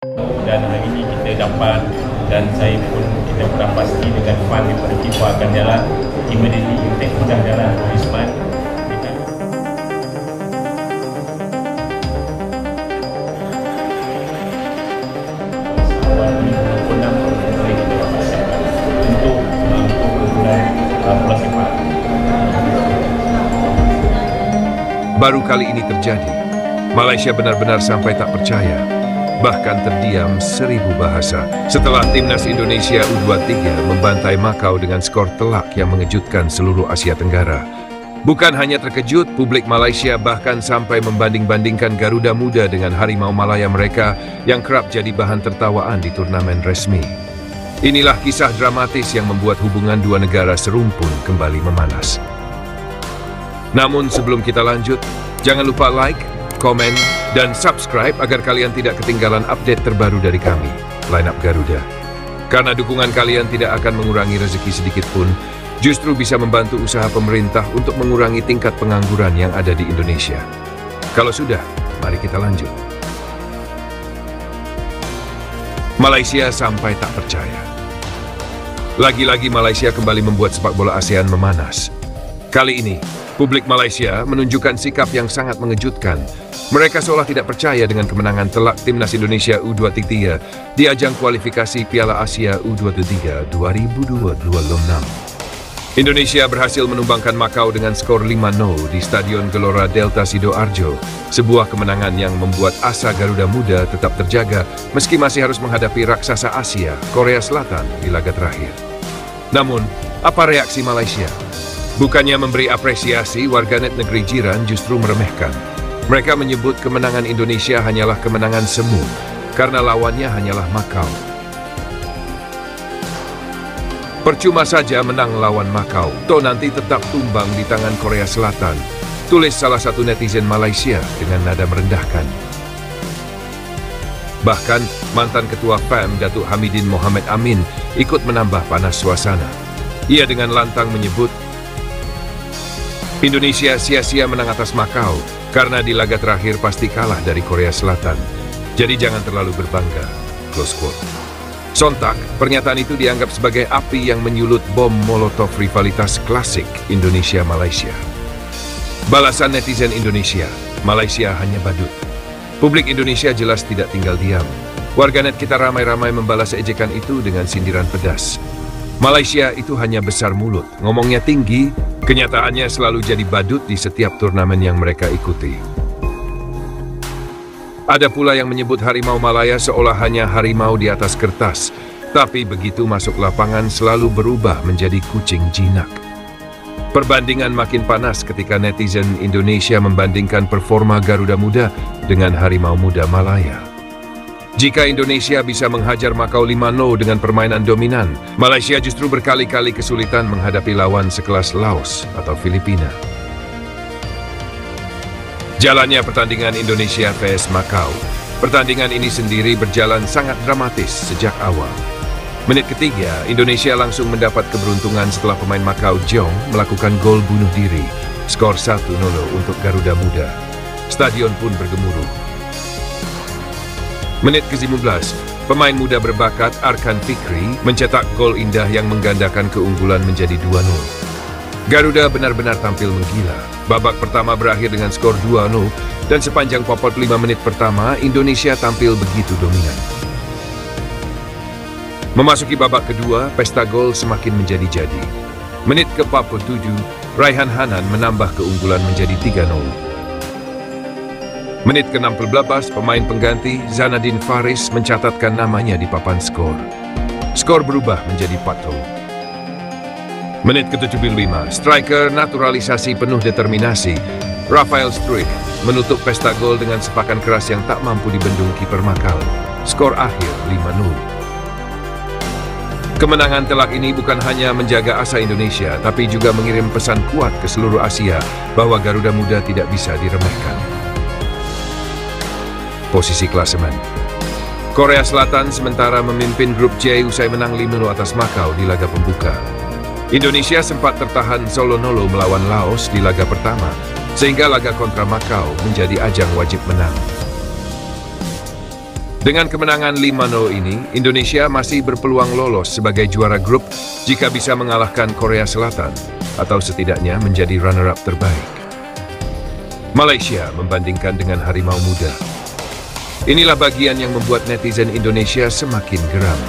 Dan hari ini kita dapat, dan saya pun kita pernah pasti dengan fund daripada FIFA akan jalan, immediately impact sudah jalan Isman. Awal 2026 kita dapat siapkan untuk bulan bola sepak. Baru kali ini terjadi. Malaysia benar-benar sampai tak percaya, bahkan terdiam 1000 bahasa setelah timnas Indonesia U23 membantai Makau dengan skor telak yang mengejutkan seluruh Asia Tenggara. Bukan hanya terkejut, publik Malaysia bahkan sampai membanding-bandingkan Garuda Muda dengan Harimau Malaya mereka yang kerap jadi bahan tertawaan di turnamen resmi. Inilah kisah dramatis yang membuat hubungan dua negara serumpun kembali memanas. Namun sebelum kita lanjut, jangan lupa like, komen, dan subscribe agar kalian tidak ketinggalan update terbaru dari kami, Lineup Garuda. Karena dukungan kalian tidak akan mengurangi rezeki sedikit pun, justru bisa membantu usaha pemerintah untuk mengurangi tingkat pengangguran yang ada di Indonesia. Kalau sudah, mari kita lanjut. Malaysia sampai tak percaya. Lagi-lagi Malaysia kembali membuat sepak bola ASEAN memanas. Kali ini, publik Malaysia menunjukkan sikap yang sangat mengejutkan. Mereka seolah tidak percaya dengan kemenangan telak timnas Indonesia U23 di ajang kualifikasi Piala Asia U23 2026. Indonesia berhasil menumbangkan Makau dengan skor 5-0 di Stadion Gelora Delta Sidoarjo, sebuah kemenangan yang membuat asa Garuda Muda tetap terjaga meski masih harus menghadapi raksasa Asia, Korea Selatan di laga terakhir. Namun, apa reaksi Malaysia? Bukannya memberi apresiasi, warganet negeri jiran justru meremehkan. Mereka menyebut kemenangan Indonesia hanyalah kemenangan semu, karena lawannya hanyalah Makau. Percuma saja menang lawan Makau, toh nanti tetap tumbang di tangan Korea Selatan, tulis salah satu netizen Malaysia dengan nada merendahkan. Bahkan, mantan Ketua FAM Datuk Hamidin Mohamed Amin ikut menambah panas suasana. Ia dengan lantang menyebut, Indonesia sia-sia menang atas Makau karena di laga terakhir pasti kalah dari Korea Selatan. Jadi jangan terlalu berbangga. Close quote. Sontak, pernyataan itu dianggap sebagai api yang menyulut bom molotov rivalitas klasik Indonesia-Malaysia. Balasan netizen Indonesia, Malaysia hanya badut. Publik Indonesia jelas tidak tinggal diam. Warganet kita ramai-ramai membalas ejekan itu dengan sindiran pedas. Malaysia itu hanya besar mulut, ngomongnya tinggi, kenyataannya selalu jadi badut di setiap turnamen yang mereka ikuti. Ada pula yang menyebut Harimau Malaya seolah hanya harimau di atas kertas, tapi begitu masuk lapangan selalu berubah menjadi kucing jinak. Perbandingan makin panas ketika netizen Indonesia membandingkan performa Garuda Muda dengan Harimau Muda Malaya. Jika Indonesia bisa menghajar Makau 5-0 dengan permainan dominan, Malaysia justru berkali-kali kesulitan menghadapi lawan sekelas Laos atau Filipina. Jalannya pertandingan Indonesia vs Makau. Pertandingan ini sendiri berjalan sangat dramatis sejak awal. Menit ketiga, Indonesia langsung mendapat keberuntungan setelah pemain Makau Jong melakukan gol bunuh diri. Skor 1-0 untuk Garuda Muda. Stadion pun bergemuruh. Menit ke-15, pemain muda berbakat Arkan Fikri mencetak gol indah yang menggandakan keunggulan menjadi 2-0. Garuda benar-benar tampil menggila. Babak pertama berakhir dengan skor 2-0 dan sepanjang 45 menit pertama Indonesia tampil begitu dominan. Memasuki babak kedua, pesta gol semakin menjadi-jadi. Menit ke-47, Raihan Hanan menambah keunggulan menjadi 3-0. Menit ke-16, pemain pengganti Zanadin Faris mencatatkan namanya di papan skor. Skor berubah menjadi 4-0. Menit ke-75, striker naturalisasi penuh determinasi, Rafael Struik, menutup pesta gol dengan sepakan keras yang tak mampu dibendung kiper Makau. Skor akhir 5-0. Kemenangan telak ini bukan hanya menjaga asa Indonesia, tapi juga mengirim pesan kuat ke seluruh Asia bahwa Garuda Muda tidak bisa diremehkan. Posisi klasemen. Korea Selatan sementara memimpin grup C usai menang 5-0 atas Makau di laga pembuka. Indonesia sempat tertahan 0-0 melawan Laos di laga pertama, sehingga laga kontra Makau menjadi ajang wajib menang. Dengan kemenangan 5-0 ini, Indonesia masih berpeluang lolos sebagai juara grup jika bisa mengalahkan Korea Selatan atau setidaknya menjadi runner-up terbaik. Malaysia membandingkan dengan Harimau Muda. Inilah bagian yang membuat netizen Indonesia semakin geram.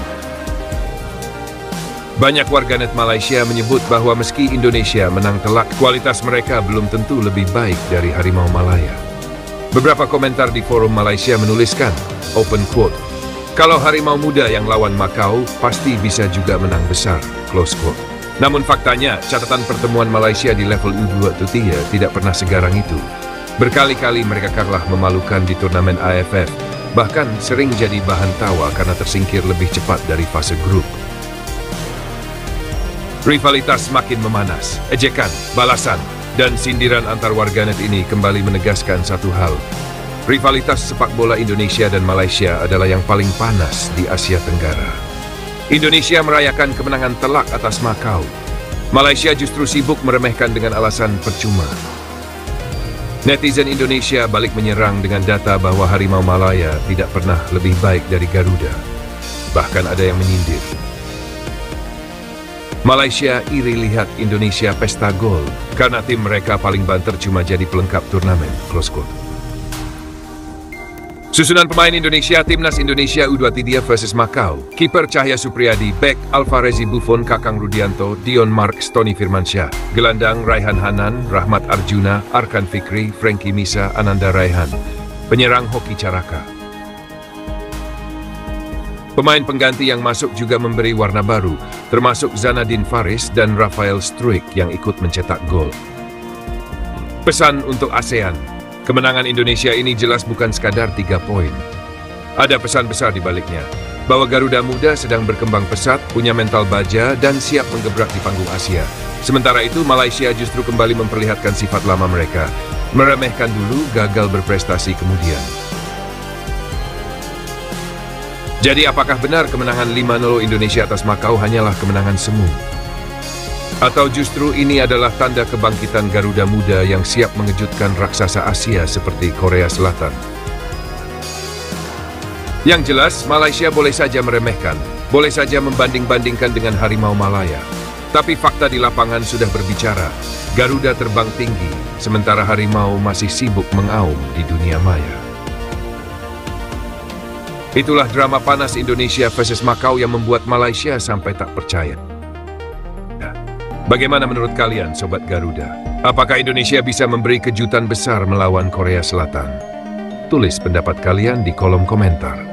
Banyak warganet Malaysia menyebut bahwa meski Indonesia menang telak, kualitas mereka belum tentu lebih baik dari Harimau Malaya. Beberapa komentar di forum Malaysia menuliskan, open quote, "Kalau Harimau Muda yang lawan Macau, pasti bisa juga menang besar," close quote. Namun faktanya, catatan pertemuan Malaysia di level U23 tidak pernah segarang itu. Berkali-kali mereka kalah memalukan di turnamen AFF, bahkan sering jadi bahan tawa karena tersingkir lebih cepat dari fase grup. Rivalitas makin memanas, ejekan, balasan, dan sindiran antar warganet ini kembali menegaskan satu hal. Rivalitas sepak bola Indonesia dan Malaysia adalah yang paling panas di Asia Tenggara. Indonesia merayakan kemenangan telak atas Macau. Malaysia justru sibuk meremehkan dengan alasan percuma. Netizen Indonesia balik menyerang dengan data bahwa Harimau Malaya tidak pernah lebih baik dari Garuda. Bahkan ada yang menyindir, Malaysia iri lihat Indonesia pesta gol karena tim mereka paling banter cuma jadi pelengkap turnamen, close quote. Susunan pemain Indonesia, Timnas Indonesia U23 versus Macau. Kiper Cahya Supriyadi, bek Alvarezi Buffon, Kakang Rudianto, Dion Marks, Tony Firmansyah. Gelandang Raihan Hanan, Rahmat Arjuna, Arkan Fikri, Frankie Misa, Ananda Raihan. Penyerang Hoki Caraka. Pemain pengganti yang masuk juga memberi warna baru, termasuk Zanadin Faris dan Rafael Struik yang ikut mencetak gol. Pesan untuk ASEAN, kemenangan Indonesia ini jelas bukan sekadar 3 poin. Ada pesan besar di baliknya, bahwa Garuda Muda sedang berkembang pesat, punya mental baja, dan siap menggebrak di panggung Asia. Sementara itu, Malaysia justru kembali memperlihatkan sifat lama mereka, meremehkan dulu, gagal berprestasi kemudian. Jadi apakah benar kemenangan 5-0 Indonesia atas Macau hanyalah kemenangan semu? Atau justru ini adalah tanda kebangkitan Garuda Muda yang siap mengejutkan raksasa Asia seperti Korea Selatan? Yang jelas, Malaysia boleh saja meremehkan, boleh saja membanding-bandingkan dengan Harimau Malaya. Tapi fakta di lapangan sudah berbicara, Garuda terbang tinggi, sementara Harimau masih sibuk mengaum di dunia maya. Itulah drama panas Indonesia versus Macau yang membuat Malaysia sampai tak percaya. Bagaimana menurut kalian, Sobat Garuda? Apakah Indonesia bisa memberi kejutan besar melawan Korea Selatan? Tulis pendapat kalian di kolom komentar.